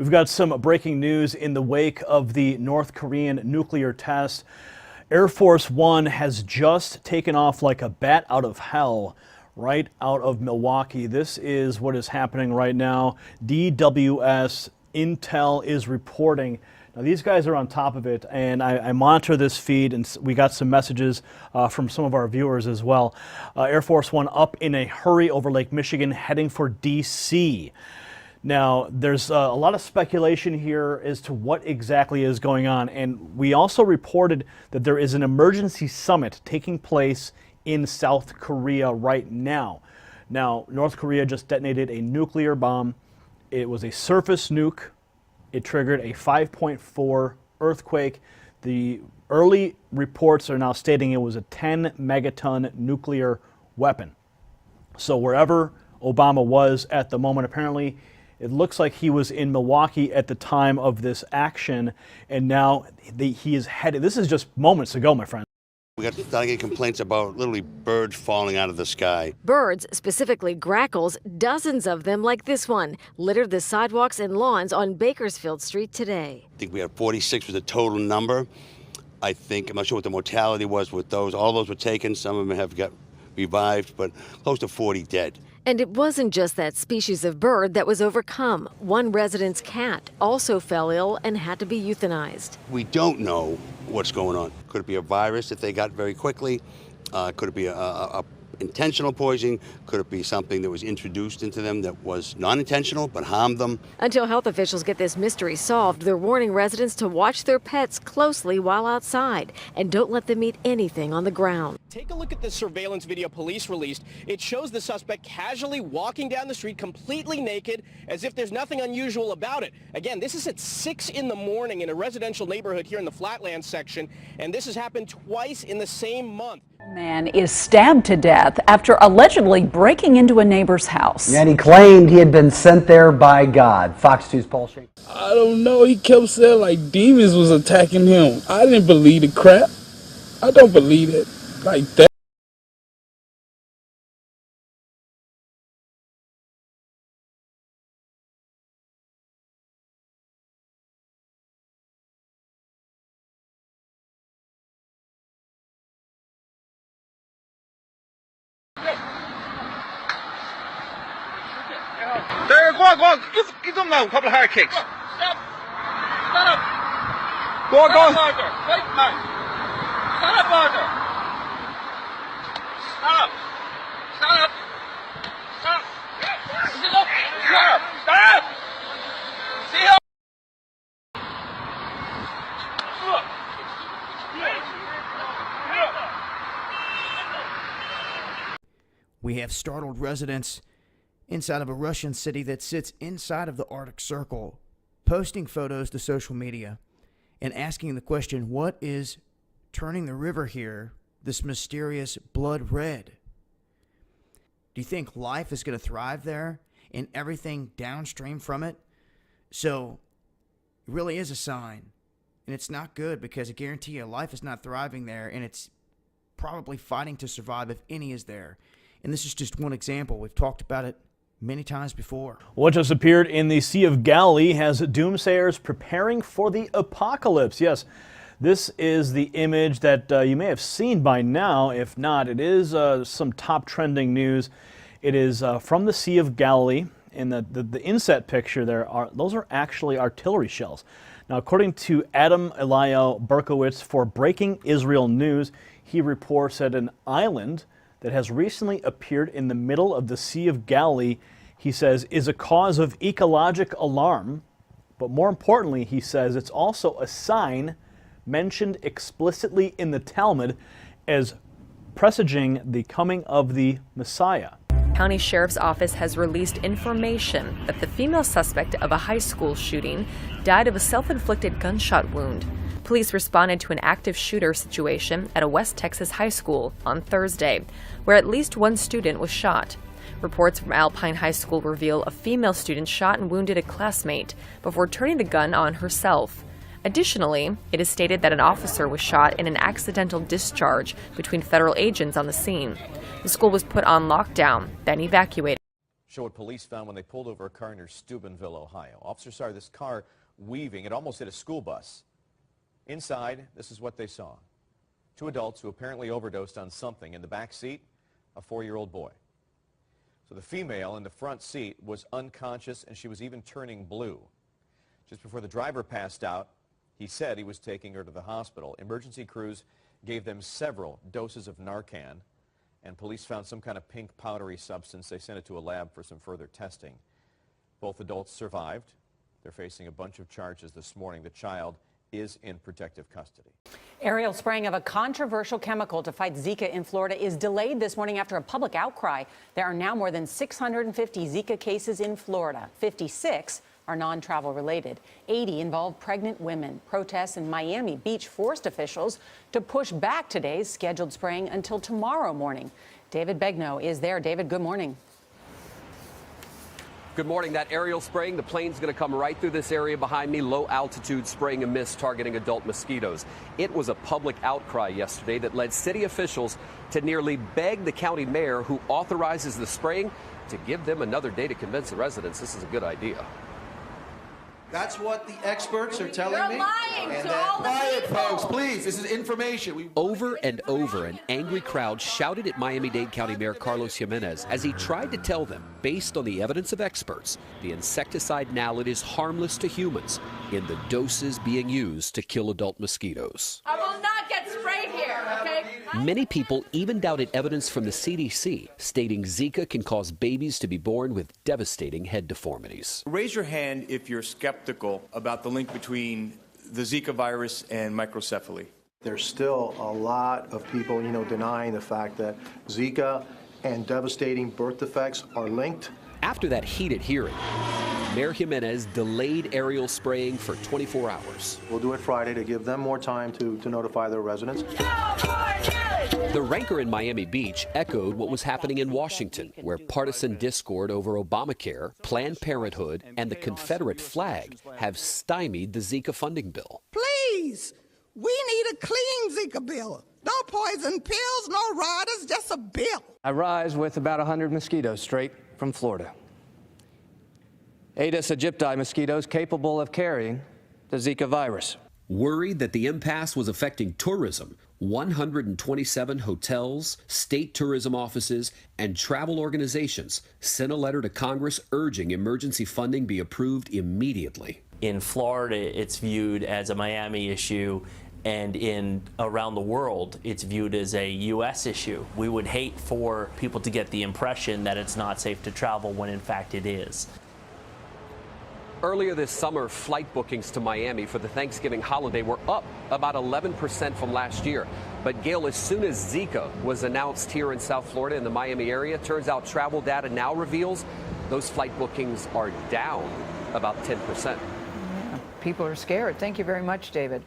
We've got some breaking news in the wake of the North Korean nuclear test. Air Force One has just taken off like a bat out of hell right out of Milwaukee. This is what is happening right now. DWS Intel is reporting. Now, these guys are on top of it, and I monitor this feed, and we got some messages from some of our viewers as well. Air Force One up in a hurry over Lake Michigan, heading for D.C. Now, there's a lot of speculation here as to what exactly is going on, and we also reported that there is an emergency summit taking place in South Korea right now. Now, North Korea just detonated a nuclear bomb. It was a surface nuke. It triggered a 5.4 earthquake. The early reports are now stating it was a 10 megaton nuclear weapon. So wherever Obama was at the moment, apparently it looks like he was in Milwaukee at the time of this action, and now he is headed. This is just moments ago, my friend. We got getting complaints about literally birds falling out of the sky. Birds, specifically grackles, dozens of them like this one, littered the sidewalks and lawns on Bakersfield Street today. I think we had 46 was the total number. I'm not sure what the mortality was with those. All those were taken. Some of them have got revived, but close to 40 dead. And it wasn't just that species of bird that was overcome. One resident's cat also fell ill and had to be euthanized. We don't know what's going on. Could it be a virus that they got very quickly? Could it be a intentional poisoning? Could it be something that was introduced into them that was non-intentional but harmed them? Until health officials get this mystery solved, they're warning residents to watch their pets closely while outside and don't let them eat anything on the ground. Take a look at the surveillance video police released. It shows the suspect casually walking down the street completely naked as if there's nothing unusual about it. Again, this is at 6 in the morning in a residential neighborhood here in the Flatlands section, and this has happened twice in the same month. Man is stabbed to death after allegedly breaking into a neighbor's house. And he claimed he had been sent there by God. Fox 2's Paul Shane. I don't know. He kept saying like demons was attacking him. I didn't believe the crap. I don't believe it like that. There, go on, give them now a couple of hard kicks. Stop. Stand up. Go on. Order. Wait, man. Stand up, order. Stand up. Stand up. Stand up. Stand up. Stand up. See how. We have startled residents inside of a Russian city that sits inside of the Arctic Circle, posting photos to social media and asking the question, what is turning the river here, this mysterious blood red? Do you think life is going to thrive there and everything downstream from it? So it really is a sign, and it's not good because I guarantee you life is not thriving there, and it's probably fighting to survive if any is there. And this is just one example. We've talked about it many times before. What just appeared in the Sea of Galilee has doomsayers preparing for the apocalypse. Yes, this is the image that you may have seen by now. If not, it is some top trending news. It is from the Sea of Galilee. In the inset picture those are actually artillery shells. Now, according to Adam Eliyahu Berkowitz for Breaking Israel News, he reports that an island that has recently appeared in the middle of the Sea of Galilee, he says, is a cause of ecologic alarm. But more importantly, he says it's also a sign mentioned explicitly in the Talmud as presaging the coming of the Messiah. County Sheriff's Office has released information that the female suspect of a high school shooting died of a self-inflicted gunshot wound. Police responded to an active shooter situation at a West Texas high school on Thursday, where at least one student was shot. Reports from Alpine High School reveal a female student shot and wounded a classmate before turning the gun on herself. Additionally, it is stated that an officer was shot in an accidental discharge between federal agents on the scene. The school was put on lockdown, then evacuated. show what police found when they pulled over a car near Steubenville, Ohio. Officers saw this car weaving. It almost hit a school bus. Inside, this is what they saw. 2 adults who apparently overdosed on something. In the back seat, a 4-year-old boy. So the female in the front seat was unconscious, and she was even turning blue. Just before the driver passed out, he said he was taking her to the hospital. Emergency crews gave them several doses of Narcan, and police found some kind of pink powdery substance. They sent it to a lab for some further testing. Both adults survived. They're facing a bunch of charges this morning. The child is in protective custody. Aerial spraying of a controversial chemical to fight Zika in Florida is delayed this morning after a public outcry. There are now more than 650 Zika cases in Florida. 56 are non-travel related. 80 involve pregnant women. Protests in Miami Beach forced officials to push back today's scheduled spraying until tomorrow morning. David Begnaud is there. David, good morning. Good morning. That aerial spraying, the plane's going to come right through this area behind me. Low altitude spraying a mist targeting adult mosquitoes. It was a public outcry yesterday that led city officials to nearly beg the county mayor who authorizes the spraying to give them another day to convince the residents this is a good idea. That's what the experts are telling me. You're lying to all the Quiet, people. folks, please. This is information. Over and over, an angry crowd shouted at Miami-Dade County Mayor Carlos Jimenez as he tried to tell them, based on the evidence of experts, the insecticide Naled is harmless to humans in the doses being used to kill adult mosquitoes. I will not get sprayed here, okay? Many people even doubted evidence from the CDC, stating Zika can cause babies to be born with devastating head deformities. Raise your hand if you're skeptical about the link between the Zika virus and microcephaly. There's still a lot of people, denying the fact that Zika and devastating birth defects are linked. After that heated hearing, Mayor Jimenez delayed aerial spraying for 24 hours. We'll do it Friday to give them more time to notify their residents. The rancor in Miami Beach echoed what was happening in Washington, where partisan discord over Obamacare, Planned Parenthood, and the Confederate flag have stymied the Zika funding bill. Please, we need a clean Zika bill. No poison pills, no riders, just a bill. I rise with about 100 mosquitoes straight from Florida. Aedes aegypti mosquitoes capable of carrying the Zika virus. Worried that the impasse was affecting tourism, 127 hotels, state tourism offices, and travel organizations sent a letter to Congress urging emergency funding be approved immediately. In Florida, it's viewed as a Miami issue, and around the world, it's viewed as a U.S. issue. We would hate for people to get the impression that it's not safe to travel when in fact it is. Earlier this summer, flight bookings to Miami for the Thanksgiving holiday were up about 11% from last year. But Gail, as soon as Zika was announced here in South Florida in the Miami area, turns out travel data now reveals those flight bookings are down about 10%. Yeah, people are scared. Thank you very much, David.